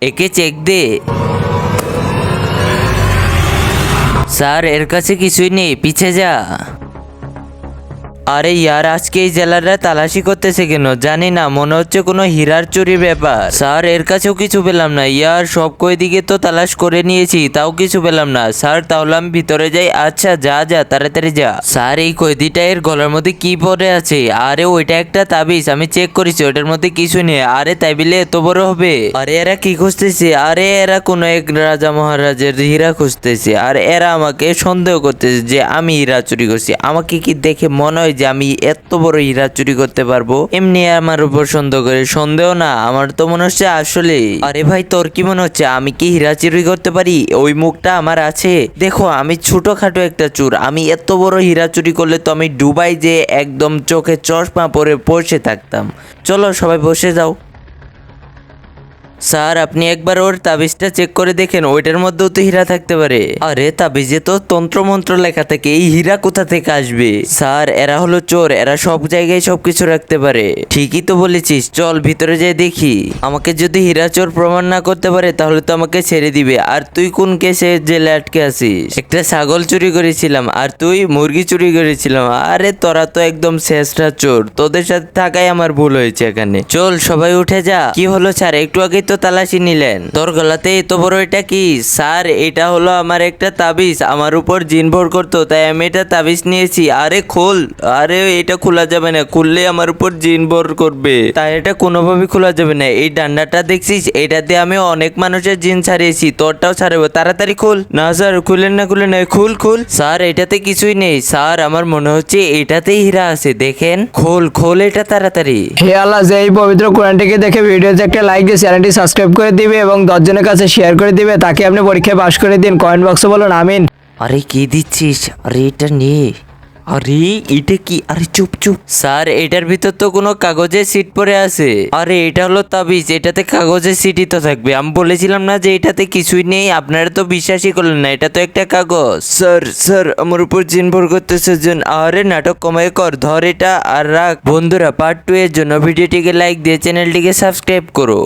একে চেক দে। স্যার এর কাছে কিছুই নেই, পিছে যা। আরে ইয়ার আজকে এই জেলারা তালাশি করতেছে কেন জানি না, মনে হচ্ছে কোনো হীরার চুরির ব্যাপার। স্যার এর কাছেও কিছু পেলাম না। ইয়ার সব কই দিকে তো তালাশ করে নিয়েছি, তাও কিছু পেলাম না। স্যার তাহলে আমি ভিতরে যাই। আচ্ছা যা যা, তাড়াতাড়ি যা। স্যার এই কয়েদিটা এর গলার মধ্যে কি পরে আছে? আরে ওইটা একটা তাবিজ, আমি চেক করেছি, ওটার মধ্যে কিছু নেই। আরে তাই বলে এত বড় হবে? আরে এরা কি খুঁজতেছে? আরে এরা কোনো এক রাজা মহারাজের হীরা খুঁজতেছে, আর এরা আমাকে সন্দেহ করতেছে যে আমি হীরা চুরি করছি। আমাকে কি দেখে মনে হয় যে আমি এত বড় হীরা চুরি করতে পারবো? এমনি আমার উপর সন্দেহ করে। সন্দেহ না, আমার তো মনে হচ্ছে আসলে। আরে ভাই তোর কি মনে হচ্ছে আমি কি হীরা চুরি করতে পারি? ওই মুখটা আমার আছে। দেখো আমি ছোটখাটো একটা চোর, আমি এত বড় হীরা চুরি করলে তো আমি ডুবাই যে একদম চোখে চশমা পরে বসে থাকতাম। চলো সবাই বসে যাও। স্যার আপনি একবার ওর তাবিজটা চেক করে দেখেন, ওইটার মধ্যেও তো হীরা থাকতে পারে। আরে তাবিজে তো তন্ত্রমন্ত্র লেখা থাকে, এই হীরা কোথা থেকে আসবে? স্যার এরা হলো চোর, এরা সব জায়গায় সবকিছু রাখতে পারে। ঠিকই তো বলেছিস, চল ভিতরে যাই দেখি। আমাকে যদি হীরা চোর প্রমাণ না করতে পারে তাহলে তো আমাকে ছেড়ে দিবে। আর তুই কোন কেসে জেলে আটকে আছিস? একটা ছাগল চুরি করেছিলাম, আর তুই মুরগি চুরি করেছিলাম। আরে তোরা তো একদম শেষরা চোর, তোদের সাথে থাকাই আমার ভুল হয়েছে এখানে। চল সবাই উঠে যা। কি হলো স্যার, একটু আগে তো তালাশি নিলেন, তোর গলাতে এত বড় এটা কি? স্যার এটা হলো আমার একটা তাবিজ, আমার উপর জিন ভর করতো, তাই আমি এটা তাবিজ নিয়েছি। আরে খোল। আরে এটা খোলা যাবে না, খুললে আমার উপর জিন ভর করবে, তাই এটা কোনোভাবে খোলা যাবে না। এই ডান্ডাটা দেখছিস, এটাতে আমি অনেক মানুষের জিন ছাড়িয়েছি, তোরটাও ছাড়াবো। তাড়াতাড়ি খোল। না স্যার খুলেন না, খুলেন না। খুল খুল। স্যার এটাতে কিছুই নেই। স্যার আমার মনে হচ্ছে এটাতেই হীরা আছে, দেখেন। খোল খোল এটা তাড়াতাড়ি। হে আল্লাহ, যে এই পবিত্র কোরআনটিকে দেখে ভিডিওতে একটা লাইক দিয়ে চ্যানেলটি সাবস্ক্রাইব করে দিবে এবং 10 জনের কাছে শেয়ার করে দিবে, তাকে আপনি পরীক্ষায় পাশ করে দিন। কমেন্ট বক্সে বলুন আমিন। আরে কি দিচ্ছিস? আরে এটা নে। আরে এটা কি? আরে চুপ চুপ। স্যার এটার ভিতর তো কোনো কাগজের সিট পরে আছে। আরে এটা হলো তাবিজ, এটাতে কাগজের সিটই তো থাকবে। আমি বলেছিলাম না যে এটাতে কিছুই নেই? আপনারা তো বিশ্বাসই করলেন না, এটা তো একটা কাগজ। স্যার স্যার আমার উপর জিন ভর করতেছে জন। আরে নাটক কমায় কর, ধর এটা আর রাখ। বন্ধুরা পার্ট 2 এর জন্য ভিডিওটিকে লাইক দিয়ে চ্যানেলটিকে সাবস্ক্রাইব করো।